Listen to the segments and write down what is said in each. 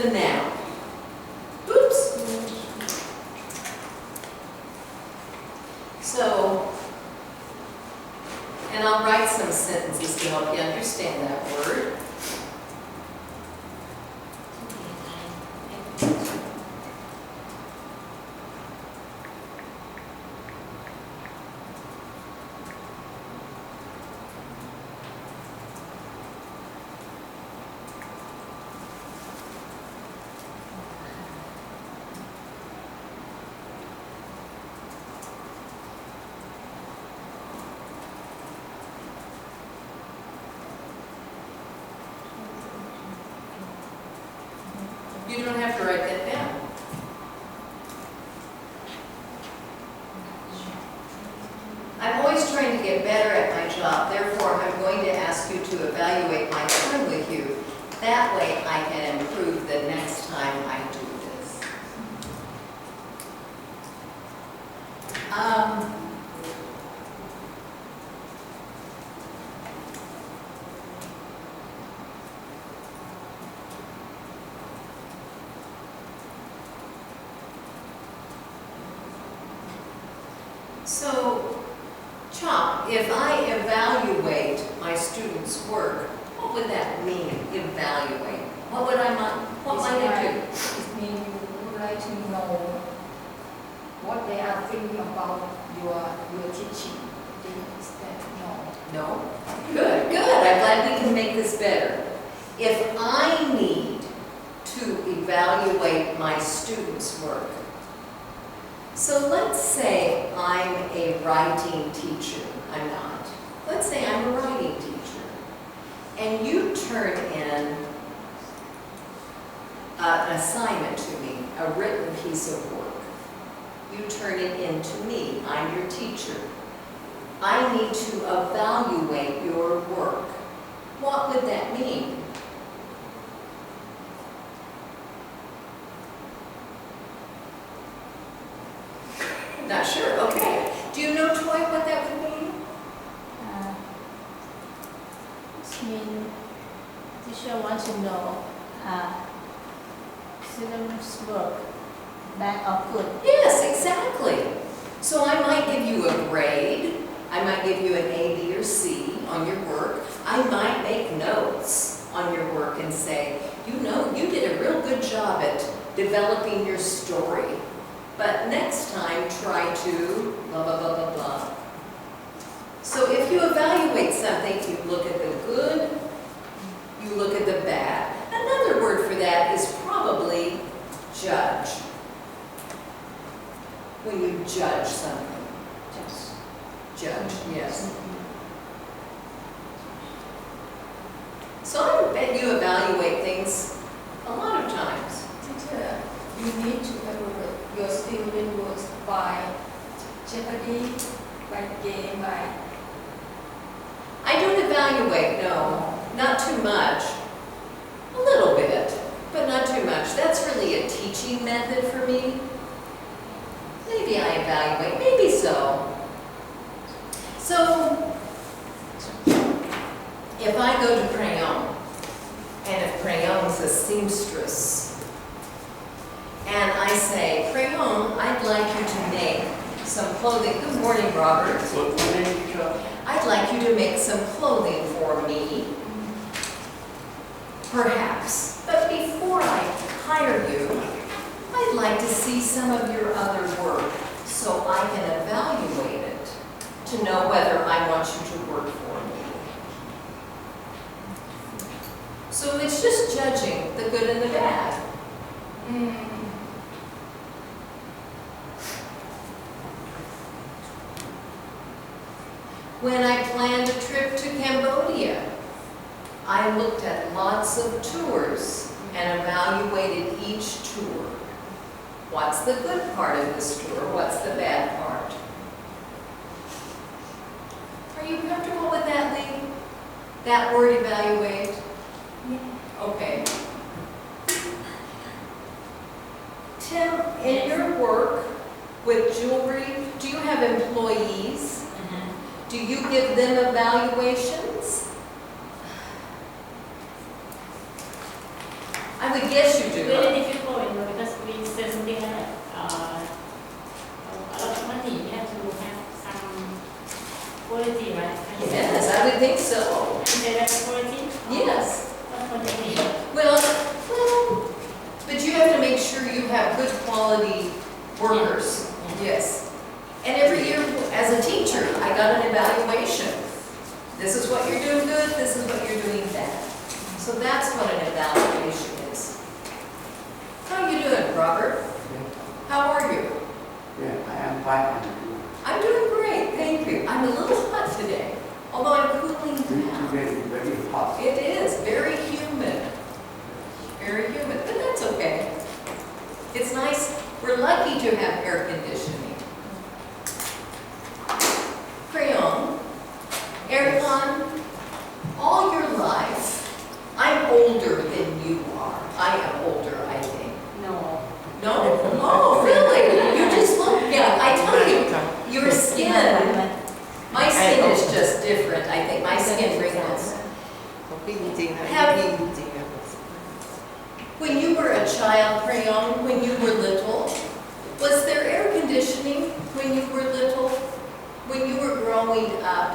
the noun. Oops. So, and I'll write some sentences to help you understand that word. You don't have to write that down. I'm always trying to get better at my job, therefore I'm going to ask you to evaluate my time with you. That way I can improve the next time I do this. So, Chop, if I evaluate my students' work, what would that mean, evaluate? What would I want, what might I do? It means you would like to know what they are thinking about your teaching. Is that no? No? Good, good. I'm glad we can make this better. If I need to evaluate my students' work, so let's say I'm a writing teacher. I'm not. Let's say I'm a writing teacher. And you turn in an assignment to me, a written piece of work. You turn it in to me. I'm your teacher. I need to evaluate your work. What would that mean? Not sure, okay. Do you know, Troy, what that would mean? It means teacher wants to know students' work, bad or good. Yes, exactly. So I might give you a grade. I might give you an A, B, or C on your work. I might make notes on your work and say, you know, you did a real good job at developing your story. But next time, try to blah, blah, blah, blah, blah. So if you evaluate something, you look at the good, you look at the bad. Another word for that is probably judge. When you judge something. Judge, yes. So I bet you evaluate things a lot of times. Teacher, you need to evaluate your student works by Jeopardy, by game, by... I don't evaluate, no, not too much. A little bit, but not too much. That's really a teaching method for me. Maybe I evaluate, maybe so. So, if I go to Crayon, and if Crayon's a seamstress, and I say, Crayon, I'd like you to make some clothing. Good morning, Robert. What's your name, Chuck? I'd like you to make some clothing for me. Perhaps. But before I hire you, I'd like to see some of your other work so I can evaluate it to know whether I want you to work for me. So it's just judging the good and the bad. When I planned a trip to Cambodia, I looked at lots of tours and evaluated each tour. What's the good part of this tour? What's the bad part? Are you comfortable with that, Lee? That word, evaluate? Yeah. Okay. Tim, in your work with jewelry, do you have employees? Do you give them evaluations? I would Yes, you do. Very difficult, you know, because we say something like a lot of money. You have to have some quality, right? Yes, I would think so. Is that quality? Yes. What do you mean? Well, but you have to make sure you have good quality workers. Yes. And every year, as a teacher, I got an evaluation. This is what you're doing good, this is what you're doing bad. So that's what an evaluation is. How you doing, Robert? How are you? Yeah, I am fine. I'm doing great, thank you. I'm a little hot today, although I'm cooling down. Today is very hot. It is very humid. Very humid, but that's okay. It's nice. We're lucky to have air conditioning. Crayon, aircon, all your life. I'm older than you are. I am older, I think. No. No? Oh, really? You just look, yeah, I tell you, your skin, my skin is just different. I think my skin wrinkles. ของพี่จริงๆนะ Have- พี่จริงๆนะ When you were a child, Crayon, when you were little, was there air conditioning when you were little? When you were growing up,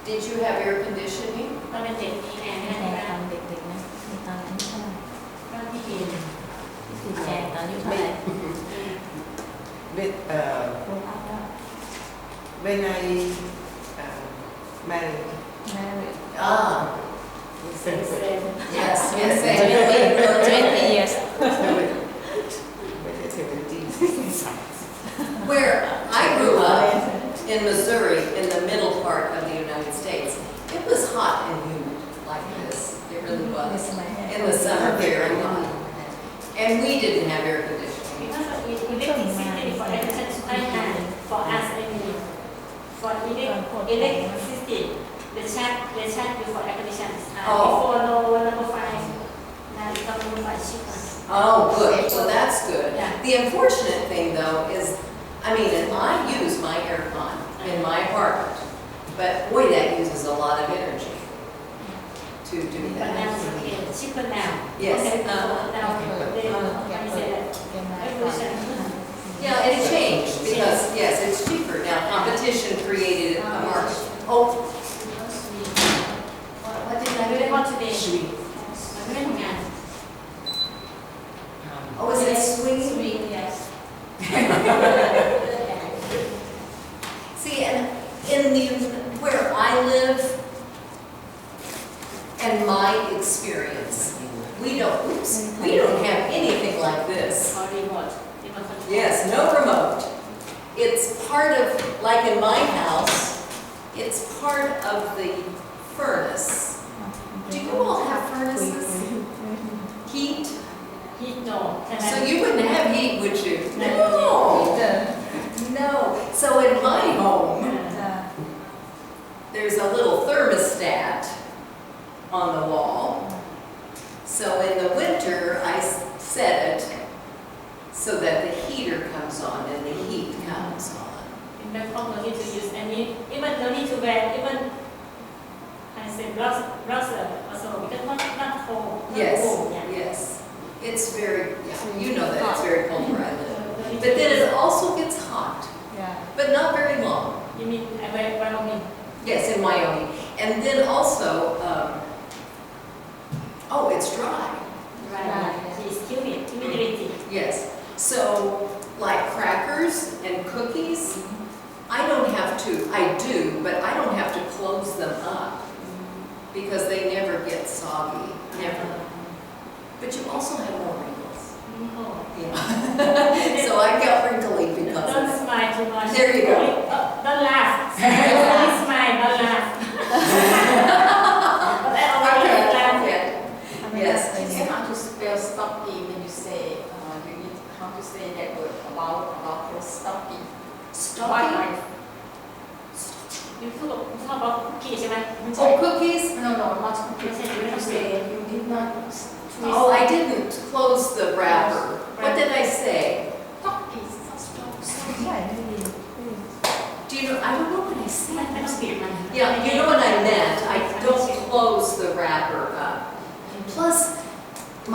did you have air conditioning? ตอนเป็นเด็กมีแอร์ ใน ให้ ต นะ อนเด็กๆนะในตอนอายุเท่าไหร่ ตอนที่เรียน คือแชร์ตอนอายุเท่าไหร่ With Grow up แล้ว when I married married Ah, yes, yes, 20 years when I 70 Where I grew up in Missouri, in the middle part of the United States, it was hot and humid like this. It really was. In the summer, very hot. And we didn't have air conditioning. Because of electricity for electricity supply time for us anyway. For electricity, the charge before air conditioning. Oh. Before number 5, now it's number 5 cheaper. Oh, good. Well, that's good. Yeah. The unfortunate thing, though, is, I mean, and I use my aircon in my apartment, but boy, that uses a lot of energy to do But now that. it's okay, cheaper now. Yes. Okay, Uh-huh. now they, let me say that. เกมมา Evolution. Yeah, and it changed because, yes, it's cheaper. Now, competition created a market. Oh, what did I ไม่ได้ do? พอ today ไม่ได้ทำงาน Oh, is it swinging? Swing, yes. See, and in the, where I live and my experience, we don't have anything like this. Or remote. Remote control. Yes, no remote. It's part of, like in my house, it's part of the furnace. Do you all have furnaces? Heat? Heat no. So you wouldn't have heat, would you? No. No. So in my home, there's a little thermostat on the wall. So in the winter, I set it so that the heater comes on and the heat comes on. In Bangkok, no need to use any, even no need to wear, even I say browser also because not cold. Not Yes, cold, yeah. yes. It's very, yeah, you know that it's very cold where I live. But then it also gets hot, but not very long. You mean Wyoming? Yes, in Wyoming. And then also, oh, it's dry. Right. It's humidity. Yes. So, like crackers and cookies, I don't have to, I do, but I don't have to close them up because they never get soggy, never. But you also have more wrinkles. Oh. Yeah. So I got wrinkly because of Don't that. smile too much. There you go. Don't laugh. Don't smile, don't laugh. But I always laugh. Okay. Yes. You have to spell stocky when you say, you need how to say that word about the stocky. Stocking? You talk about cookies ใช่ไหม Oh, cookies? No, not cookies. You say you did not Oh, I didn't close the wrapper. What did I say? stockies. ใช่ไม่ดี Do you know, I don't know what I ไม่ said. ต้องเปลี่ยนมัน Yeah, you know what I meant. I don't close the wrapper up. Plus,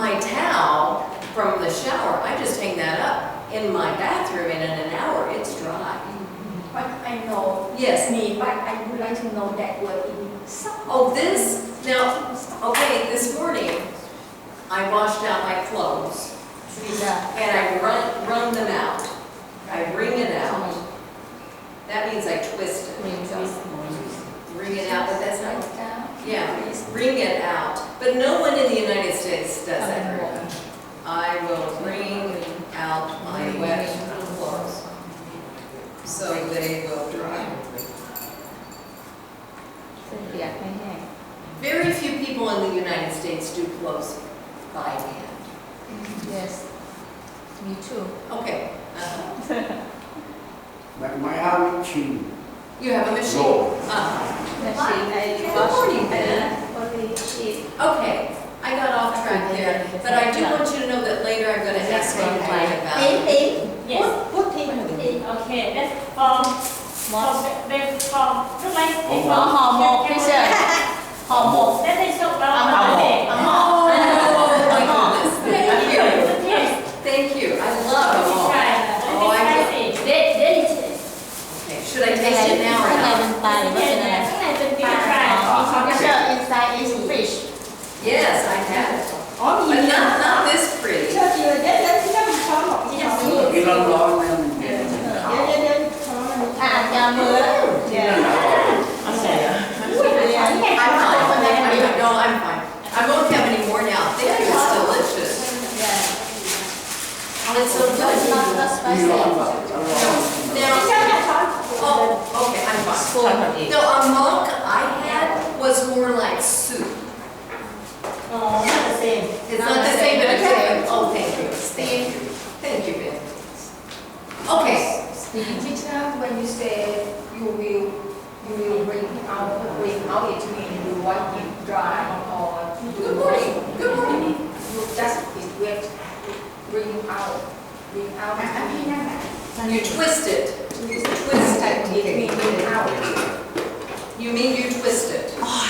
my towel from the shower, I just hang that up in my bathroom and in an hour it's dry. But I know Yes. me, but I would like to know that word in some. Oh, this, now, okay, this morning, I washed out my clothes and I wrung them out. I wring it out. That means I twist it. Wring it out, but that's not, yeah, wring it out. But no one in the United States does that very much. I will wring out my wet clothes so they will dry. เส้นเปียกให้แห้ง Very few people in the United States do clothes by hand. yes me too Okay. But my house machine. You have a machine? No. machine I Good wash morning, it Ben. only sheet Okay, I got off track there, but I do want you to know that later I'm going to ask you about Yes. What thing? Okay, that's from look like ห่อหมกพี่เชิญห่อหมก That is so well. Ang hotdog. Oh, my goodness. Thank you. Yes. Thank you. I love them all. Try. Oh, I will. Delicious. Okay, should I taste it now or ข้างใน not? เป็นปลาหรือว่าเป็นอะไร ข้างในเป็นปีกไก่ พี่เชิญ inside is fish Yes, I have it. But not this pretty. เชื่อจริงเลยเดี๋ยวที่นั่นมีช้อนบอกที่ช้อน Cái lon lon lên. เดี๋ยวช้อนมัน อ่ะยามือเดี๋ยวเอาใส่เหรอ I'm fine. No, I'm fine. I won't have any more now. Thank you. It's delicious. It's so good. not Cái spicy lon là cái lon. Now, oh, okay, I'm fine. ส่วนของอีก No, a monk I had was more like soup. อ๋อ not the same. It's not the same, but it's good. Oh, thank you. Thank you. Thank you, Ben. Okay. Teacher, when you say you will bring out it to me, you want it dry or Good morning. Good morning. you just it wet, bring out. You twist it. Twist it. It means bring out. You mean you twist it. Oh,